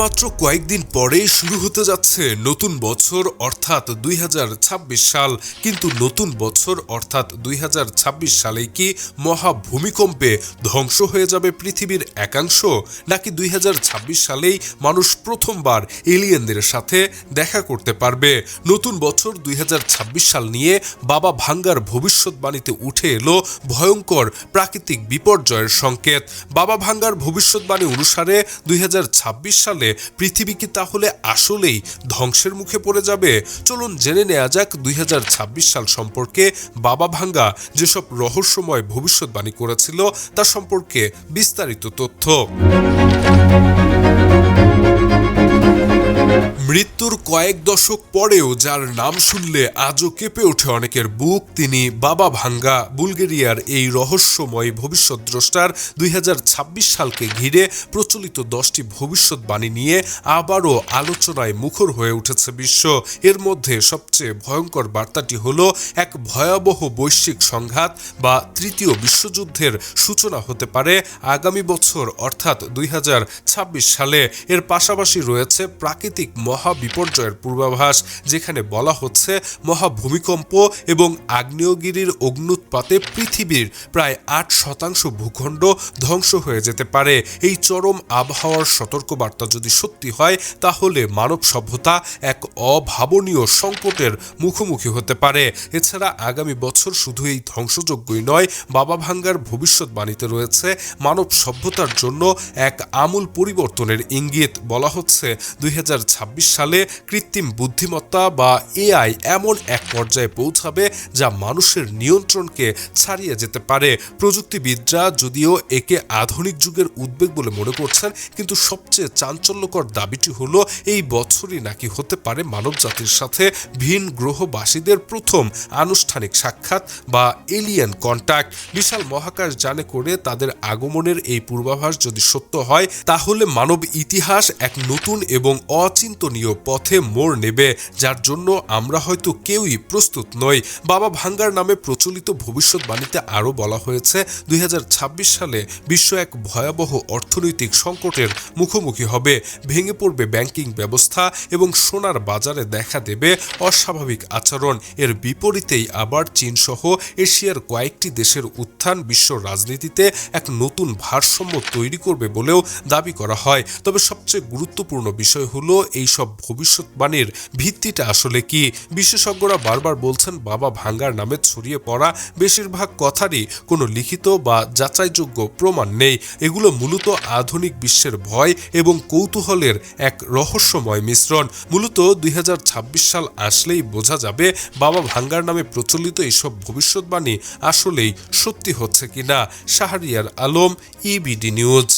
মাত্র কয়েকদিন পরেই শুরু হতে যাচ্ছে নতুন বছর অর্থাৎ 2026 সাল। কিন্তু নতুন বছর অর্থাৎ 2026 সালেই কি মহা ভূমিকম্পে ধ্বংস হয়ে যাবে পৃথিবীর একাংশ, নাকি 2026 সালেই মানুষ প্রথমবার এলিয়েনদের সাথে দেখা করতে পারবে? নতুন বছর 2026 সাল নিয়ে বাবা ভাঙ্গার ভবিষ্যৎবাণীতে উঠে এলো ভয়ঙ্কর প্রাকৃতিক বিপর্যয়ের সংকেত। বাবা ভাঙ্গার ভবিষ্যৎবাণী অনুসারে 2026 সালে পৃথিবী কি তাহলে আসলেই ধ্বংসের মুখে পড়ে যাবে? চলুন জেনে নেওয়া যাক 2026 সাল সম্পর্কে বাবা ভাঙ্গা যেসব রহস্যময় ভবিষ্যৎবাণী করেছিল তা সম্পর্কে বিস্তারিত তথ্য। মৃত্যুর কয়েক দশক পরেও যার নাম শুনলে আজও কেঁপে ওঠে অনেকের বুক, তিনি বাবা ভাঙ্গা। বুলগেরিয়ার এই রহস্যময় ভবিষ্যৎদ্রষ্টার 2026 সালকে ঘিরে প্রচলিত 10টি ভবিষ্যৎবাণী নিয়ে আবারও আলোচনায় মুখর হয়ে উঠেছে বিশ্ব। এর মধ্যে সবচেয়ে ভয়ঙ্কর বার্তাটি হলো এক ভয়াবহ বৈশ্বিক সংঘাত বা তৃতীয় বিশ্বযুদ্ধের সূচনা হতে পারে আগামী বছর অর্থাৎ 2026 সালে। এর পাশাপাশি রয়েছে প্রাকৃতিক মহাবিপর্যয়ের পূর্বাভাস, যেখানে বলা হচ্ছে মহাভূমিকম্প এবং আগ্নেয়গিরির অগ্ন্যুৎপাতে পৃথিবীর প্রায় 8% ভূখণ্ড ধ্বংস হয়ে যেতে পারে। এই চরম আবহাওয়ার সতর্কবার্তা যদি সত্যি হয়, তাহলে মানব সভ্যতা এক অভাবনীয় সংকটের মুখোমুখি হতে পারে। এছাড়া আগামী বছর শুধু এই ধ্বংসযজ্ঞই নয়, বাবা ভাঙ্গার ভবিষ্যৎবাণীতে রয়েছে মানব সভ্যতার জন্য এক আমূল পরিবর্তনের ইঙ্গিত। বলা হচ্ছে 2026 সালে কৃত্রিম বুদ্ধিমত্তা বা এআই এমন এক পর্যায়ে পৌঁছাবে যা মানুষের নিয়ন্ত্রণকে ছাড়িয়ে যেতে পারে। প্রযুক্তিবিদরা যদিও একে আধুনিক যুগের উদ্বেগ বলে মনে করছেন, কিন্তু সবচেয়ে চাঞ্চল্যকর দাবিটি হলো এই বছরই নাকি হতে পারে মানবজাতির সাথে ভিন গ্রহবাসীদের প্রথম আনুষ্ঠানিক সাক্ষাৎ বা এলিয়েন কন্ট্যাক্ট। বিশাল মহাকাশ যানে করে তাদের আগমনের এই পূর্বাভাস যদি সত্য হয়, তাহলে মানব ইতিহাস এক নতুন এবং অচিন্তনীয় পথে মোড় নেবে, যার জন্য আমরা হয়তো কেউই প্রস্তুত নই। বাবা ভাঙ্গার নামে প্রচলিত ভবিষ্যৎবাণীতে আরও বলা হয়েছে 2026 সালে বিশ্ব এক ভয়াবহ অর্থনৈতিক সংকটের মুখোমুখি হবে, ভেঙে পড়বে ব্যাংকিং ব্যবস্থা এবং সোনার বাজারে দেখা দেবে অস্বাভাবিক আচরণ। এর বিপরীতেই আবার চীনসহ এশিয়ার কয়েকটি দেশের উত্থান বিশ্ব রাজনীতিতে এক নতুন ভারসাম্য তৈরি করবে বলেও দাবি করা হয়। তবে সবচেয়ে গুরুত্বপূর্ণ বিষয় হলো এই সব ভবিষ্যৎবাণীর ভিত্তিটা আসলে কি। বিশেষজ্ঞরা বারবার বলছেন বাবা ভাঙ্গার নামে ছড়িয়ে পড়া বেশিরভাগ কথারই কোনো লিখিত বা যাচাইযোগ্য প্রমাণ নেই। এগুলো মূলত আধুনিক বিশ্বের ভয় এবং কৌতূহলের এক রহস্যময় মিশ্রণ। মূলত 2026 সাল আসলেই বোঝা যাবে বাবা ভাঙ্গার নামে প্রচলিত এইসব ভবিষ্যৎবাণী আসলেই সত্যি হচ্ছে কিনা। Shahriar Alam, EBD news.